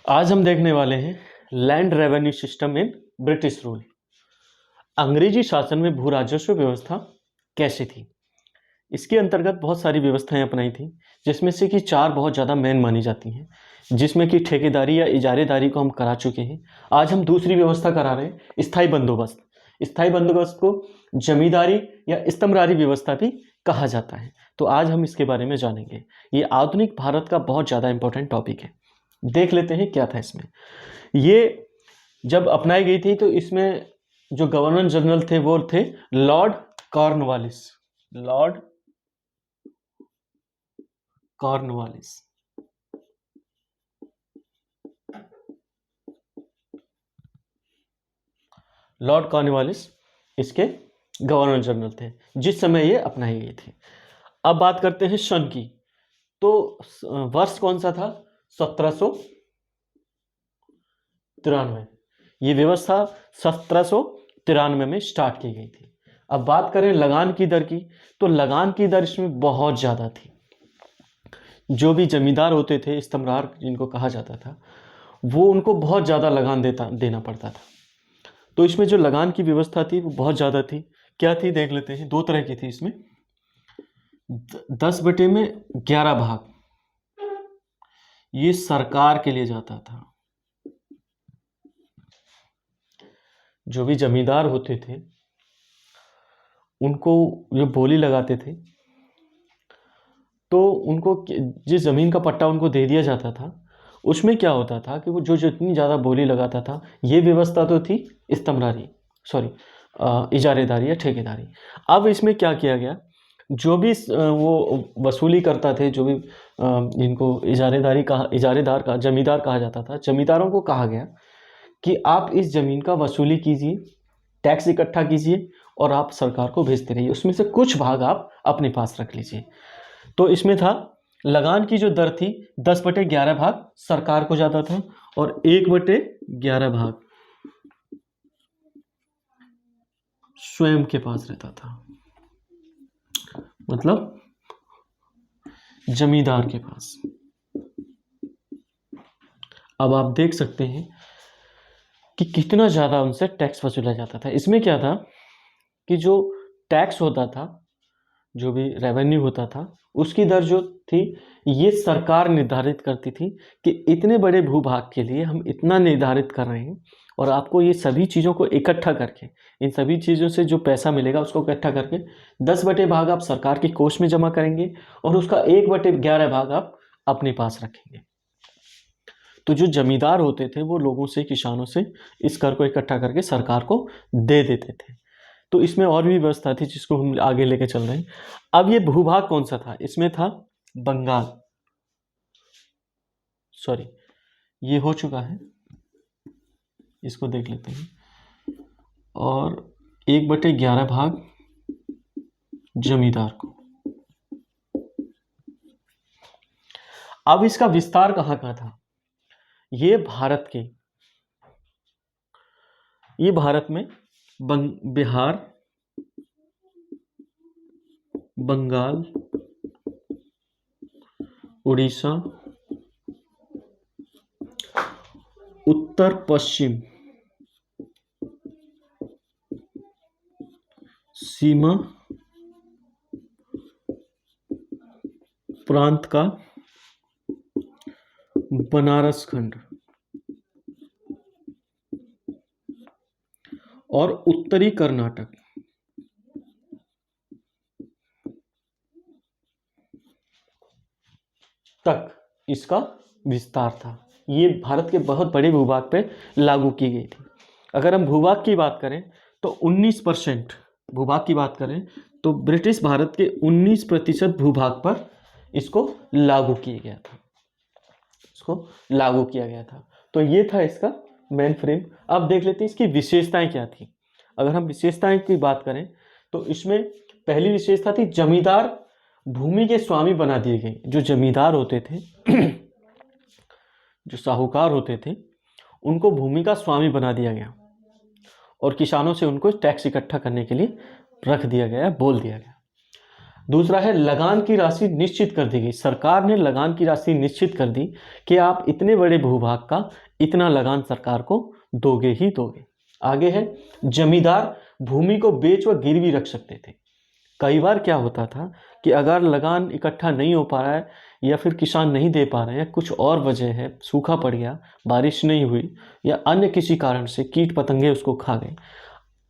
आज हम देखने वाले हैं land revenue system in British rule. अंग्रेजी शासन में भू राजस्व व्यवस्था कैसी थी। इसके अंतर्गत बहुत सारी व्यवस्थाएं अपनाई थी, जिसमें से कि चार बहुत ज़्यादा मेन मानी जाती हैं, जिसमें कि ठेकेदारी या इजारेदारी को हम करा चुके हैं। आज हम दूसरी व्यवस्था करा रहे हैं, स्थायी बंदोबस्त। स्थायी बंदोबस्त को जमींदारी या इस्तमरारी व्यवस्था भी कहा जाता है। तो आज हम इसके बारे में जानेंगे। ये आधुनिक भारत का बहुत ज़्यादा इंपॉर्टेंट टॉपिक है। देख लेते हैं क्या था इसमें। ये जब अपनाई गई थी तो इसमें जो गवर्नर जनरल थे वो थे Lord Cornwallis. Lord Cornwallis Lord Cornwallis इसके गवर्नर जनरल थे जिस समय ये अपनाई गई थी। अब बात करते हैं सन की। तो वर्ष कौन सा था? 1793। ये व्यवस्था 1793 में स्टार्ट की गई थी। अब बात करें लगान की दर की, तो लगान की दर इसमें बहुत ज़्यादा थी। जो भी जमींदार होते थे, इस्तमरार जिनको कहा जाता था, वो उनको बहुत ज़्यादा लगान देना पड़ता था। तो इसमें जो लगान की व्यवस्था थी वो बहुत ज़्यादा थी। क्या थी देख लेते हैं। दो तरह की थी इसमें। 10/11 भाग ये सरकार के लिए जाता था। जो भी जमींदार होते थे उनको जो बोली लगाते थे, तो उनको जिस ज़मीन का पट्टा उनको दे दिया जाता था, उसमें क्या होता था कि वो जो जितनी ज़्यादा बोली लगाता था, ये व्यवस्था तो थी इस्तमरारी, सॉरी इजारेदारी या ठेकेदारी। अब इसमें क्या किया गया, जो भी वो वसूली करता थे, जो भी जिनको इजारेदार का जमींदार कहा जाता था, जमींदारों को कहा गया कि आप इस ज़मीन का वसूली कीजिए, टैक्स इकट्ठा कीजिए और आप सरकार को भेजते रहिए। उसमें से कुछ भाग आप अपने पास रख लीजिए। तो इसमें था लगान की जो दर थी 10/11 भाग सरकार को जाता था और 1/11 भाग स्वयं के पास रहता था, मतलब जमींदार के पास। अब आप देख सकते हैं कि कितना ज़्यादा उनसे टैक्स वसूला जाता था। इसमें क्या था कि जो टैक्स होता था, जो भी रेवेन्यू होता था, उसकी दर जो थी ये सरकार निर्धारित करती थी कि इतने बड़े भूभाग के लिए हम इतना निर्धारित कर रहे हैं और आपको ये सभी चीज़ों को इकट्ठा करके, इन सभी चीज़ों से जो पैसा मिलेगा उसको इकट्ठा करके 10/भाग आप सरकार की कोष में जमा करेंगे और उसका 1/11 भाग आप अपने पास रखेंगे। तो जो जमींदार होते थे वो लोगों से, किसानों से इस कर को इकट्ठा करके सरकार को दे देते थे। तो इसमें और भी व्यवस्था थी जिसको हम आगे लेके चल रहे हैं। अब ये भूभाग कौन सा था? इसमें था बंगाल, सॉरी ये हो चुका है, इसको देख लेते हैं। और 1/11 भाग जमींदार को। अब इसका विस्तार कहाँ का था? ये भारत में बिहार, बंगाल, उड़ीसा, उत्तर पश्चिम सीमा प्रांत का बनारस खंड और उत्तरी कर्नाटक तक इसका विस्तार था। ये भारत के बहुत बड़े भूभाग पे लागू की गई थी। अगर हम भूभाग की बात करें तो 19% भूभाग की बात करें तो ब्रिटिश भारत के 19% भूभाग पर इसको लागू किया गया था। तो ये था इसका मेन फ्रेम। अब देख लेते हैं इसकी विशेषताएं क्या थी। अगर हम विशेषताएं की बात करें तो इसमें पहली विशेषता थी जमींदार भूमि के स्वामी बना दिए गए। जो जमींदार होते थे जो साहूकार होते थे, उनको भूमि का स्वामी बना दिया गया और किसानों से उनको टैक्स इकट्ठा करने के लिए रख दिया गया, बोल दिया गया। दूसरा है लगान की राशि निश्चित कर दी गई, सरकार ने लगान की राशि निश्चित कर दी कि आप इतने बड़े भूभाग का इतना लगान सरकार को दोगे ही दोगे। आगे है जमींदार भूमि को बेच व गिरवी रख सकते थे। कई बार क्या होता था कि अगर लगान इकट्ठा नहीं हो पा रहा है या फिर किसान नहीं दे पा रहे हैं, कुछ और वजह है, सूखा पड़ गया, बारिश नहीं हुई या अन्य किसी कारण से कीट पतंगे उसको खा गए,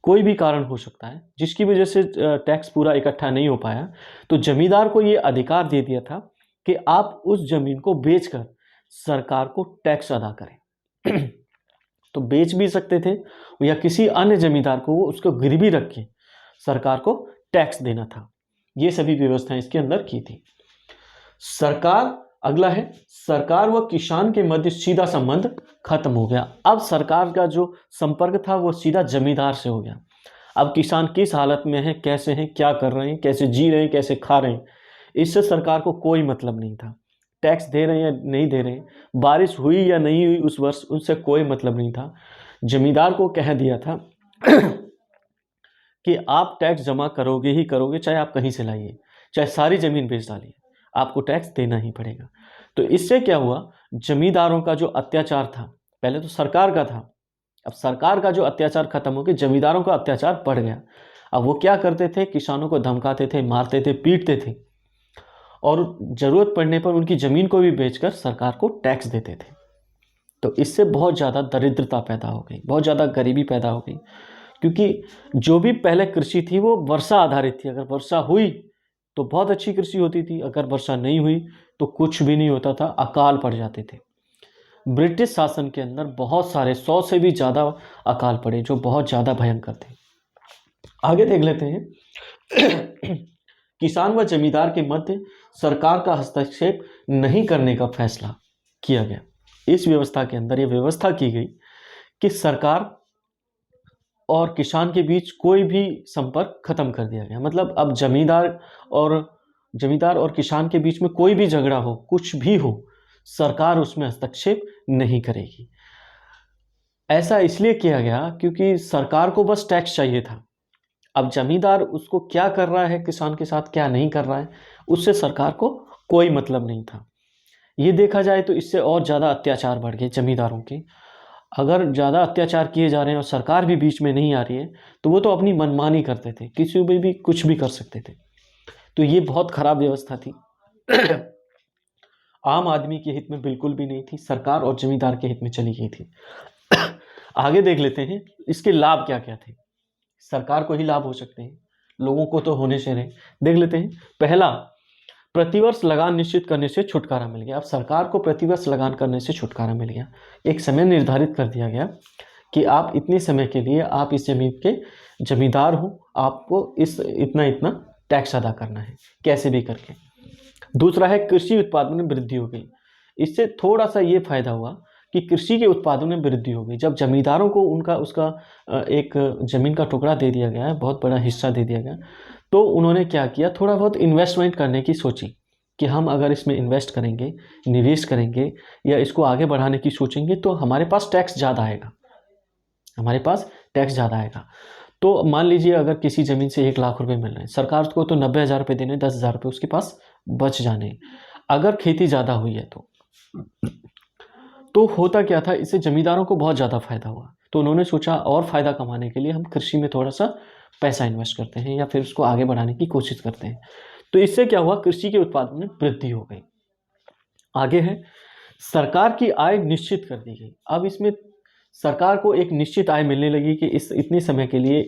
कोई भी कारण हो सकता है जिसकी वजह से टैक्स पूरा इकट्ठा नहीं हो पाया, तो जमींदार को ये अधिकार दे दिया था कि आप उस जमीन को बेचकर सरकार को टैक्स अदा करें। तो बेच भी सकते थे या किसी अन्य जमींदार को वो उसको गिरवी रख के सरकार को टैक्स देना था। ये सभी व्यवस्थाएं इसके अंदर की थी। सरकार, अगला है सरकार व किसान के मध्य सीधा संबंध खत्म हो गया। अब सरकार का जो संपर्क था वो सीधा जमींदार से हो गया। अब किसान किस हालत में है, कैसे हैं, क्या कर रहे हैं, कैसे जी रहे हैं, कैसे खा रहे हैं, इससे सरकार को कोई मतलब नहीं था। टैक्स दे रहे हैं या नहीं दे रहे हैं, बारिश हुई या नहीं हुई उस वर्ष, उनसे कोई मतलब नहीं था। जमींदार को कह दिया था कि आप टैक्स जमा करोगे ही करोगे, चाहे आप कहीं से लाइए, चाहे सारी ज़मीन बेच डालिए, आपको टैक्स देना ही पड़ेगा। तो इससे क्या हुआ, जमींदारों का जो अत्याचार था, पहले तो सरकार का था, अब सरकार का जो अत्याचार खत्म हो गया, जमींदारों का अत्याचार बढ़ गया। अब वो क्या करते थे, किसानों को धमकाते थे, मारते थे, पीटते थे और ज़रूरत पड़ने पर उनकी ज़मीन को भी बेचकर सरकार को टैक्स देते थे। तो इससे बहुत ज़्यादा दरिद्रता पैदा हो गई, बहुत ज़्यादा गरीबी पैदा हो गई, क्योंकि जो भी पहले कृषि थी वो वर्षा आधारित थी। अगर वर्षा हुई तो बहुत अच्छी कृषि होती थी, अगर वर्षा नहीं हुई तो कुछ भी नहीं होता था, अकाल पड़ जाते थे। ब्रिटिश शासन के अंदर बहुत सारे 100 से भी ज़्यादा अकाल पड़े जो बहुत ज़्यादा भयंकर थे। आगे देख लेते हैं किसान व जमींदार के मध्य सरकार का हस्तक्षेप नहीं करने का फैसला किया गया। इस व्यवस्था के अंदर ये व्यवस्था की गई कि सरकार और किसान के बीच कोई भी संपर्क खत्म कर दिया गया। मतलब अब जमींदार और किसान के बीच में कोई भी झगड़ा हो, कुछ भी हो, सरकार उसमें हस्तक्षेप नहीं करेगी। ऐसा इसलिए किया गया क्योंकि सरकार को बस टैक्स चाहिए था। अब जमींदार उसको क्या कर रहा है किसान के साथ, क्या नहीं कर रहा है, उससे सरकार को कोई मतलब नहीं था। ये देखा जाए तो इससे और ज़्यादा अत्याचार बढ़ गए जमींदारों के। अगर ज़्यादा अत्याचार किए जा रहे हैं और सरकार भी बीच में नहीं आ रही है, तो वो तो अपनी मनमानी करते थे, किसी में भी कुछ भी कर सकते थे। तो ये बहुत खराब व्यवस्था थी। आम आदमी के हित में बिल्कुल भी नहीं थी, सरकार और जमींदार के हित में चली गई थी। आगे देख लेते हैं इसके लाभ क्या क्या थे। सरकार को ही लाभ हो सकते हैं, लोगों को तो होने से रहे। देख लेते हैं। पहला, प्रतिवर्ष लगान निश्चित करने से छुटकारा मिल गया। अब सरकार को प्रतिवर्ष लगान करने से छुटकारा मिल गया। एक समय निर्धारित कर दिया गया कि आप इतने समय के लिए आप इस जमीन के जमींदार हो, आपको इस इतना इतना टैक्स अदा करना है, कैसे भी करके। दूसरा है कृषि उत्पादन में वृद्धि हो गई। इससे थोड़ा सा ये फायदा हुआ कि कृषि के उत्पादन में वृद्धि हो गई। जब जमींदारों को उसका एक ज़मीन का टुकड़ा दे दिया गया है, बहुत बड़ा हिस्सा दे दिया गया, तो उन्होंने क्या किया, थोड़ा बहुत इन्वेस्टमेंट करने की सोची कि हम अगर इसमें इन्वेस्ट करेंगे, निवेश करेंगे या इसको आगे बढ़ाने की सोचेंगे तो हमारे पास टैक्स ज़्यादा आएगा, हमारे पास टैक्स ज़्यादा आएगा। तो मान लीजिए अगर किसी ज़मीन से 1 लाख रुपए मिल रहे हैं, सरकार को तो 90,000 रुपये देने, 10,000 रुपये उसके पास बच जाने। अगर खेती ज़्यादा हुई है तो होता क्या था, इससे जमींदारों को बहुत ज़्यादा फायदा हुआ। तो उन्होंने सोचा और फ़ायदा कमाने के लिए हम कृषि में थोड़ा सा पैसा इन्वेस्ट करते हैं या फिर उसको आगे बढ़ाने की कोशिश करते हैं। तो इससे क्या हुआ, कृषि के उत्पादन में वृद्धि हो गई। आगे है सरकार की आय निश्चित कर दी गई। अब इसमें सरकार को एक निश्चित आय मिलने लगी कि इतने समय के लिए,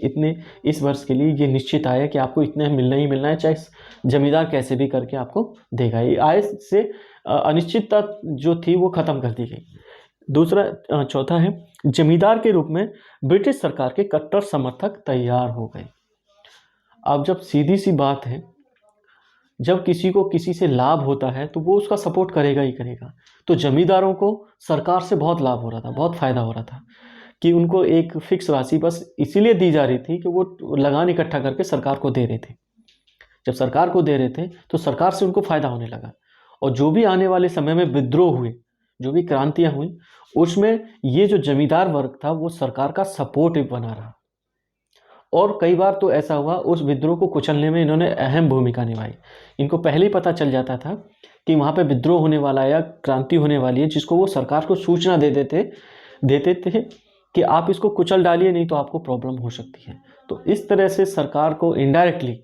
इस वर्ष के लिए ये निश्चित आय है कि आपको इतने मिलना ही मिलना है, चाहे जमींदार कैसे भी करके आपको देगा। ये आय से अनिश्चितता जो थी वो खत्म कर दी गई। दूसरा, चौथा है जमींदार के रूप में ब्रिटिश सरकार के कट्टर समर्थक तैयार हो गए। अब जब सीधी सी बात है, जब किसी को किसी से लाभ होता है तो वो उसका सपोर्ट करेगा ही करेगा। तो जमींदारों को सरकार से बहुत लाभ हो रहा था, बहुत फ़ायदा हो रहा था कि उनको एक फिक्स राशि बस इसीलिए दी जा रही थी कि वो लगान इकट्ठा करके सरकार को दे रहे थे। जब सरकार को दे रहे थे तो सरकार से उनको फ़ायदा होने लगा। और जो भी आने वाले समय में विद्रोह हुए, जो भी क्रांतियाँ हुई, उसमें ये जो जमींदार वर्ग था वो सरकार का सपोर्ट बना रहा। और कई बार तो ऐसा हुआ उस विद्रोह को कुचलने में इन्होंने अहम भूमिका निभाई। इनको पहले ही पता चल जाता था कि वहाँ पे विद्रोह होने वाला है या क्रांति होने वाली है, जिसको वो सरकार को सूचना देते थे कि आप इसको कुचल डालिए, नहीं तो आपको प्रॉब्लम हो सकती है। तो इस तरह से सरकार को इनडायरेक्टली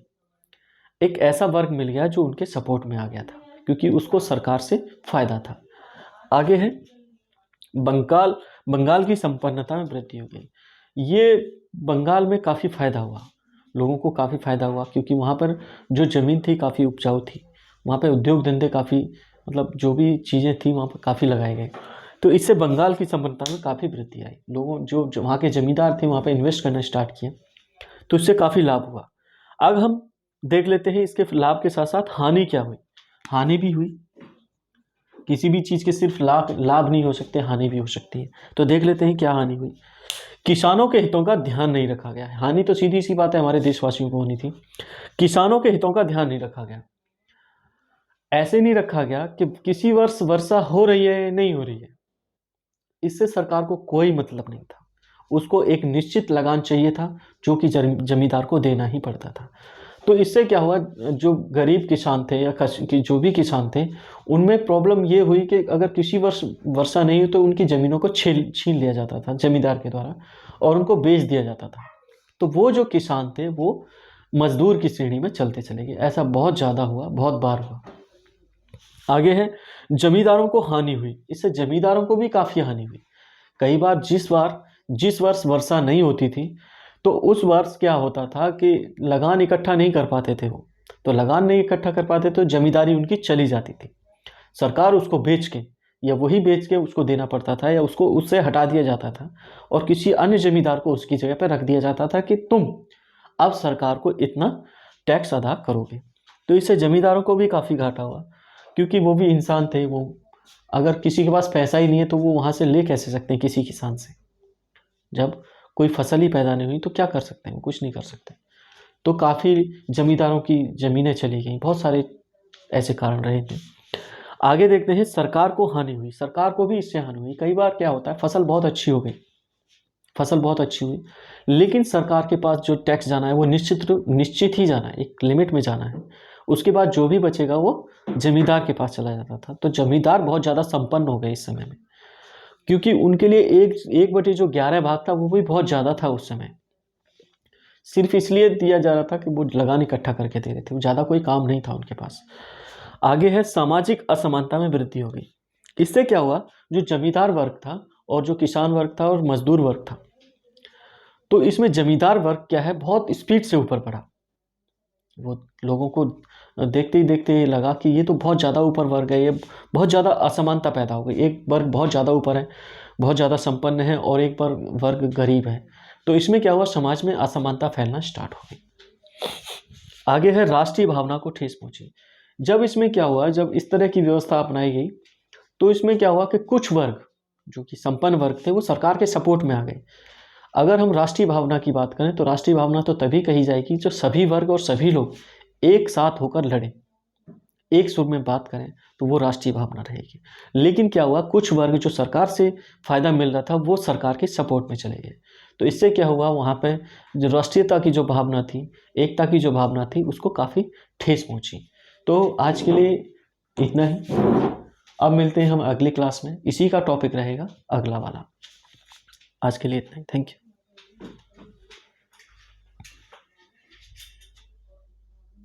एक ऐसा वर्ग मिल गया जो उनके सपोर्ट में आ गया था, क्योंकि उसको सरकार से फायदा था। आगे है बंगाल की संपन्नता में वृद्धि हो गई। ये बंगाल में काफ़ी फायदा हुआ, लोगों को काफ़ी फायदा हुआ, क्योंकि वहाँ पर जो ज़मीन थी काफ़ी उपजाऊ थी, वहाँ पर उद्योग धंधे काफ़ी, मतलब जो भी चीज़ें थी वहाँ पर काफ़ी लगाए गए। तो इससे बंगाल की संपन्नता में काफ़ी वृद्धि आई। लोगों जो वहाँ के ज़मींदार थे वहाँ पर इन्वेस्ट करना स्टार्ट किए, तो इससे काफ़ी लाभ हुआ। अब हम देख लेते हैं इसके लाभ के साथ साथ हानि क्या हुई। हानि भी हुई, किसी भी चीज़ के सिर्फ लाभ नहीं हो सकते, हानि भी हो सकती है। तो देख लेते हैं क्या हानि हुई। किसानों के हितों का ध्यान नहीं रखा गया। हानि तो सीधी सी बात है, हमारे देशवासियों को होनी थी। किसानों के हितों का ध्यान नहीं रखा गया। ऐसे नहीं रखा गया कि किसी वर्ष वर्षा हो रही है नहीं हो रही है, इससे सरकार को कोई मतलब नहीं था। उसको एक निश्चित लगान चाहिए था, जो कि जमींदार को देना ही पड़ता था। तो इससे क्या हुआ, जो गरीब किसान थे या जो भी किसान थे, उनमें प्रॉब्लम ये हुई कि अगर किसी वर्ष वर्षा नहीं हुई तो उनकी ज़मीनों को छीन लिया जाता था जमींदार के द्वारा और उनको बेच दिया जाता था। तो वो जो किसान थे वो मजदूर की श्रेणी में चलते चले गए। ऐसा बहुत ज़्यादा हुआ, बहुत बार हुआ। आगे है जमींदारों को हानि हुई। इससे जमींदारों को भी काफ़ी हानि हुई। कई बार जिस वर्ष वर्षा नहीं होती थी, तो उस वर्ष क्या होता था कि लगान इकट्ठा नहीं कर पाते थे वो। तो लगान नहीं इकट्ठा कर पाते तो जमींदारी उनकी चली जाती थी। सरकार उसको बेच के या वही बेच के उसको देना पड़ता था, या उसको उससे हटा दिया जाता था और किसी अन्य जमींदार को उसकी जगह पर रख दिया जाता था कि तुम अब सरकार को इतना टैक्स अदा करोगे। तो इससे जमींदारों को भी काफ़ी घाटा हुआ, क्योंकि वो भी इंसान थे। वो अगर किसी के पास पैसा ही नहीं है तो वो वहाँ से ले कैसे सकते हैं किसी किसान से। जब कोई फसल ही पैदा नहीं हुई तो क्या कर सकते हैं, वो कुछ नहीं कर सकते। तो काफ़ी जमींदारों की ज़मीनें चली गई, बहुत सारे ऐसे कारण रहे थे। आगे देखते हैं सरकार को हानि हुई। सरकार को भी इससे हानि हुई। कई बार क्या होता है, फसल बहुत अच्छी हो गई, फसल बहुत अच्छी हुई, लेकिन सरकार के पास जो टैक्स जाना है वो निश्चित ही जाना है, एक लिमिट में जाना है। उसके बाद जो भी बचेगा वो जमींदार के पास चला जाता था। तो जमींदार बहुत ज़्यादा संपन्न हो गए इस समय में, क्योंकि उनके लिए एक बटे जो 11 भाग था वो भी बहुत ज़्यादा था उस समय। सिर्फ इसलिए दिया जा रहा था कि वो लगान इकट्ठा करके दे रहे थे, वो ज़्यादा कोई काम नहीं था उनके पास। आगे है सामाजिक असमानता में वृद्धि हो गई। इससे क्या हुआ, जो जमींदार वर्ग था और जो किसान वर्ग था और मजदूर वर्ग था, तो इसमें जमींदार वर्ग क्या है, बहुत स्पीड से ऊपर बढ़ा। वो लोगों को देखते ही देखते लगा कि ये तो बहुत ज़्यादा ऊपर वर्ग है, ये बहुत ज़्यादा असमानता पैदा हो गई। एक वर्ग बहुत ज़्यादा ऊपर है, बहुत ज़्यादा संपन्न है, और एक वर्ग गरीब है। तो इसमें क्या हुआ, समाज में असमानता फैलना स्टार्ट हो गई। आगे है राष्ट्रीय भावना को ठेस पहुंची। जब इसमें क्या हुआ, जब इस तरह की व्यवस्था अपनाई गई तो इसमें क्या हुआ कि कुछ वर्ग जो कि संपन्न वर्ग थे वो सरकार के सपोर्ट में आ गए। अगर हम राष्ट्रीय भावना की बात करें तो राष्ट्रीय भावना तो तभी कही जाएगी जो सभी वर्ग और सभी लोग एक साथ होकर लड़ें, एक सुर में बात करें, तो वो राष्ट्रीय भावना रहेगी। लेकिन क्या हुआ, कुछ वर्ग जो सरकार से फ़ायदा मिल रहा था वो सरकार के सपोर्ट में चले गए। तो इससे क्या हुआ, वहाँ पे जो राष्ट्रीयता की जो भावना थी, एकता की जो भावना थी, उसको काफ़ी ठेस पहुँची। तो आज के लिए इतना ही। अब मिलते हैं हम अगली क्लास में, इसी का टॉपिक रहेगा अगला वाला। आज के लिए इतना ही, थैंक यू।